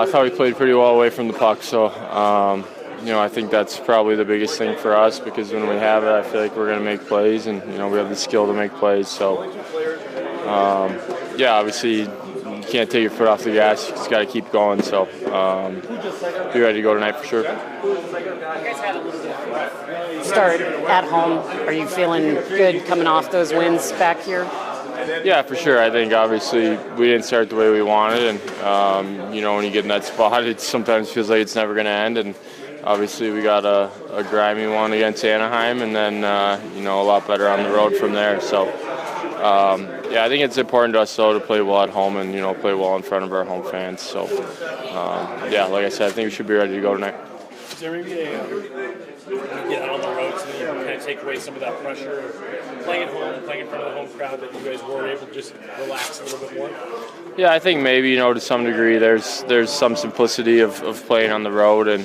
I thought we played pretty well away from the puck, so I think that's probably the biggest thing for us because when we have it, I feel like we're going to make plays, and we have the skill to make plays. So, obviously you can't take your foot off the gas. You just got to keep going. So, be ready to go tonight for sure. You guys had a little bit of a rough start at home. Are you feeling good coming off those wins back here? Yeah, for sure. I think obviously we didn't start the way we wanted, and when you get in that spot, it sometimes feels like it's never going to end. And obviously we got a grimy one against Anaheim, and then a lot better on the road from there. So I think it's important to us though to play well at home and play well in front of our home fans. So like I said, I think we should be ready to go tonight. Is there maybe get out on the road so that you can kind of take away some of that pressure of playing at home, playing in front of the home crowd, that you guys were able to just relax a little bit more? Yeah, I think maybe, to some degree there's some simplicity of playing on the road and,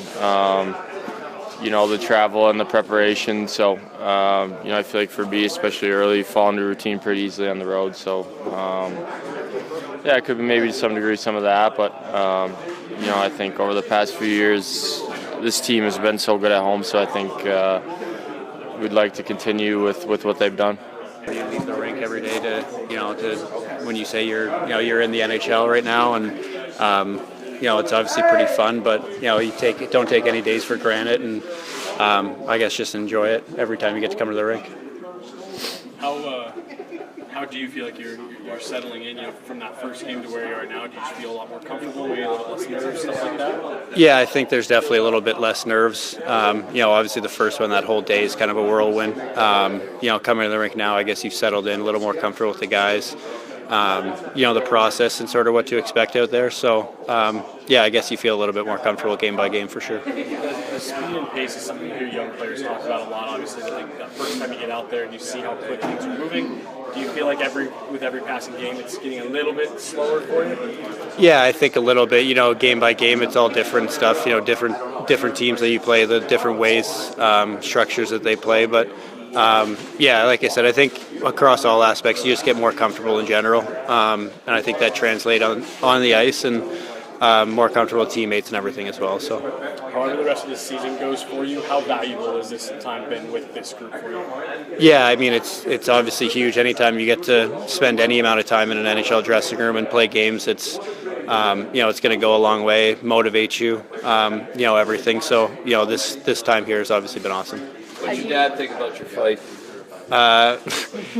the travel and the preparation. So, I feel like for me, especially early, you fall into routine pretty easily on the road. So, it could be maybe to some degree some of that. But, I think over the past few years, this team has been so good at home. So I think we'd like to continue with what they've done. You leave the rink every day to when you say you're in the NHL right now, and it's obviously pretty fun, but don't take any days for granted, and I guess just enjoy it every time you get to come to the rink. How do you feel like you're settling in, from that first game to where you are now? Do you just feel a lot more comfortable, maybe a little less nerves, stuff like that? Yeah, I think there's definitely a little bit less nerves. Obviously the first one, that whole day is kind of a whirlwind. Coming to the rink now, I guess you've settled in a little more comfortable with the guys. The process and sort of what to expect out there. So, I guess you feel a little bit more comfortable game by game for sure. The speed and pace is something you hear young players talk about a lot, obviously. I think that first time you get out there and you see how quick things are moving, do you feel like with every passing game it's getting a little bit slower for you? Yeah, I think a little bit. Game by game, it's all different stuff. Different teams that you play, the different ways, structures that they play. But like I said, I think across all aspects, you just get more comfortable in general, and I think that translates on the ice and more comfortable teammates and everything as well. So, however the rest of the season goes for you, how valuable has this time been with this group for you? Yeah, I mean it's obviously huge. Anytime you get to spend any amount of time in an NHL dressing room and play games, it's it's going to go a long way, motivate you, everything. So this time here has obviously been awesome. What did your dad think about your fight?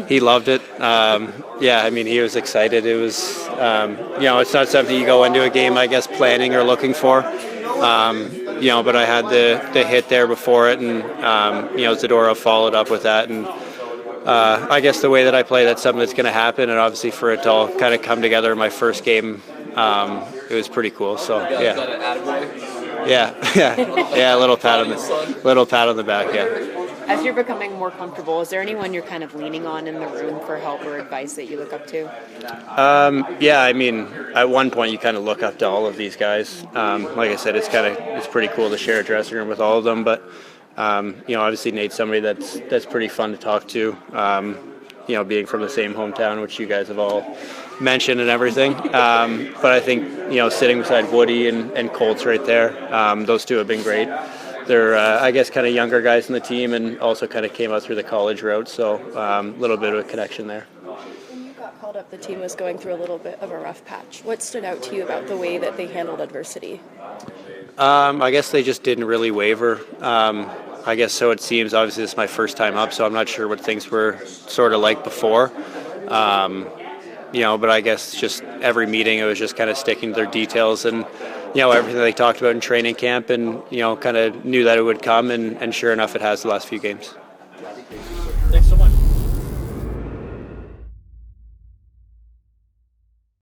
He loved it. He was excited. It was, it's not something you go into a game, I guess, planning or looking for. But I had the hit there before it, and, Zadorov followed up with that. And I guess the way that I play, that's something that's going to happen. And obviously for it to all kind of come together in my first game, it was pretty cool. So, yeah. A little pat on the back, yeah. As you're becoming more comfortable, is there anyone you're kind of leaning on in the room for help or advice that you look up to? At one point you kind of look up to all of these guys. Like I said, it's pretty cool to share a dressing room with all of them. But obviously Nate's somebody that's pretty fun to talk to. Being from the same hometown, which you guys have all mentioned and everything. But I think sitting beside Woody and Colts right there, those two have been great. They're, I guess, kind of younger guys in the team and also kind of came out through the college route, so a little bit of a connection there. When you got called up, the team was going through a little bit of a rough patch. What stood out to you about the way that they handled adversity? I guess they just didn't really waver. I guess so it seems. Obviously, this is my first time up, so I'm not sure what things were sort of like before. But I guess just every meeting, it was just kind of sticking to their details and everything they talked about in training camp, and kind of knew that it would come, and sure enough, it has the last few games. Thanks so much.